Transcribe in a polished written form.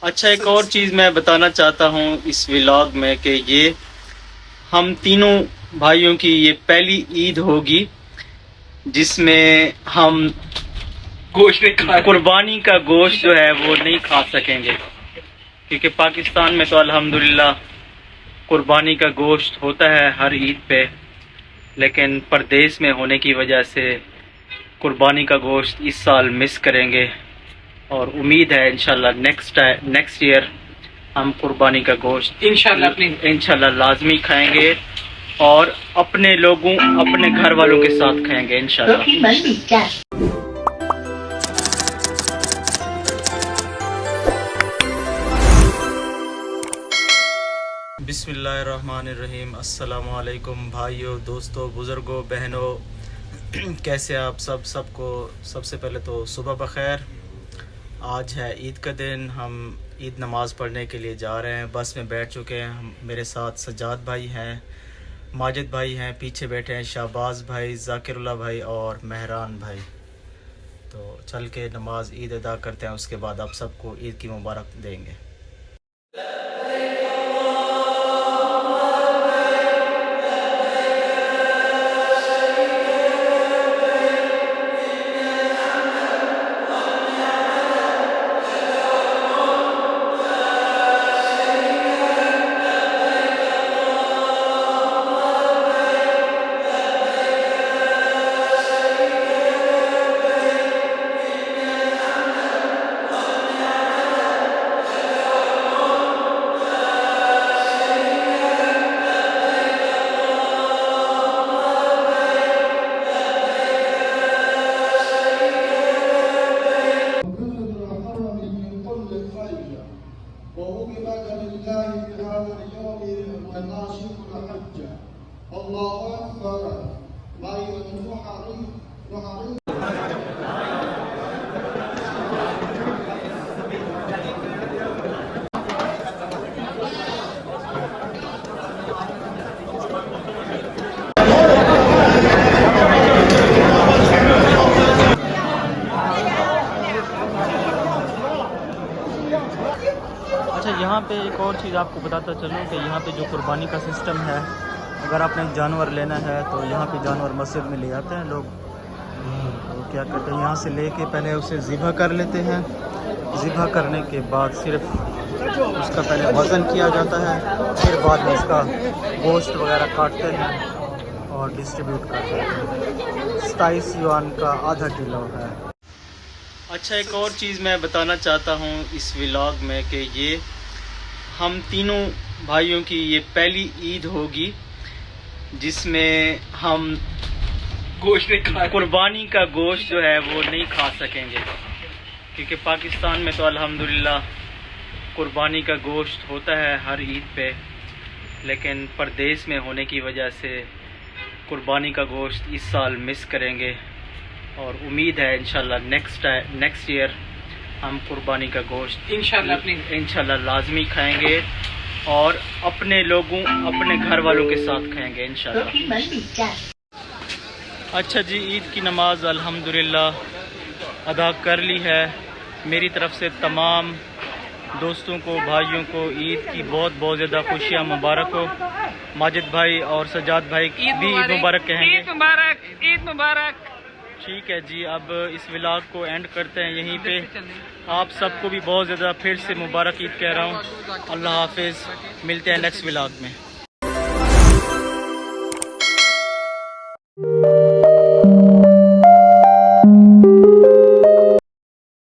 اچھا، ایک اور چیز میں بتانا چاہتا ہوں اس ولاگ میں کہ یہ ہم تینوں بھائیوں کی یہ پہلی عید ہوگی جس میں ہم قربانی کا گوشت جو ہے وہ نہیں کھا سکیں گے، کیونکہ پاکستان میں تو الحمدللہ قربانی کا گوشت ہوتا ہے ہر عید پہ، لیکن پردیس میں ہونے کی وجہ سے قربانی کا گوشت اس سال مس کریں گے، اور امید ہے انشاءاللہ نیکسٹ ایئر ہم قربانی کا گوشت انشاءاللہ لازمی کھائیں گے، اور اپنے لوگوں اپنے گھر والوں کے ساتھ کھائیں گے انشاءاللہ۔ بسم اللہ الرحمن الرحیم۔ السلام علیکم بھائیوں، دوستوں، بزرگوں، بہنوں، کیسے آپ سب کو سب سے پہلے تو صبح بخیر۔ آج ہے عید کا دن، ہم عید نماز پڑھنے کے لیے جا رہے ہیں، بس میں بیٹھ چکے ہیں۔ میرے ساتھ سجاد بھائی ہیں، ماجد بھائی ہیں، پیچھے بیٹھے ہیں شہباز بھائی، ذاکر اللہ بھائی اور مہران بھائی۔ تو چل کے نماز عید ادا کرتے ہیں، اس کے بعد آپ سب کو عید کی مبارک دیں گے۔ اچھا، یہاں پہ ایک اور چیز آپ کو بتاتا چلوں کہ یہاں پہ جو قربانی کا سسٹم ہے، اگر آپ نے جانور لینا ہے تو یہاں پہ جانور مسجد میں لے آتے ہیں لوگ، تو کیا کرتے ہیں یہاں سے لے کے پہلے اسے ذبح کر لیتے ہیں، ذبح کرنے کے بعد صرف اس کا پہلے وزن کیا جاتا ہے، پھر بعد میں اس کا گوشت وغیرہ کاٹتے ہیں اور ڈسٹریبیوٹ کرتے ہیں۔ 27 یوان کا آدھا کلو ہے۔ اچھا، ایک اور چیز میں بتانا چاہتا ہوں اس ولاگ میں کہ یہ ہم تینوں بھائیوں کی یہ پہلی عید ہوگی جس میں ہم قربانی کا گوشت جو ہے وہ نہیں کھا سکیں گے، کیونکہ پاکستان میں تو الحمدللہ قربانی کا گوشت ہوتا ہے ہر عید پہ، لیکن پردیس میں ہونے کی وجہ سے قربانی کا گوشت اس سال مس کریں گے، اور امید ہے انشاءاللہ نیکسٹ ایئر ہم قربانی کا گوشت انشاءاللہ لازمی کھائیں گے، اور اپنے لوگوں اپنے گھر والوں کے ساتھ کھائیں گے انشاءاللہ۔ اچھا جی، عید کی نماز الحمدللہ ادا کر لی ہے۔ میری طرف سے تمام دوستوں کو، بھائیوں کو عید کی بہت بہت زیادہ خوشیاں مبارک ہو۔ ماجد بھائی اور سجاد بھائی بھی عید مبارک کہیں گے۔ عید مبارک۔ ٹھیک ہے جی، اب اس ولاگ کو اینڈ کرتے ہیں یہیں پہ۔ آپ سب کو بھی بہت زیادہ پھر سے مبارک عید کہہ رہا ہوں۔ اللہ حافظ، ملتے ہیں نیکسٹ ولاگ میں۔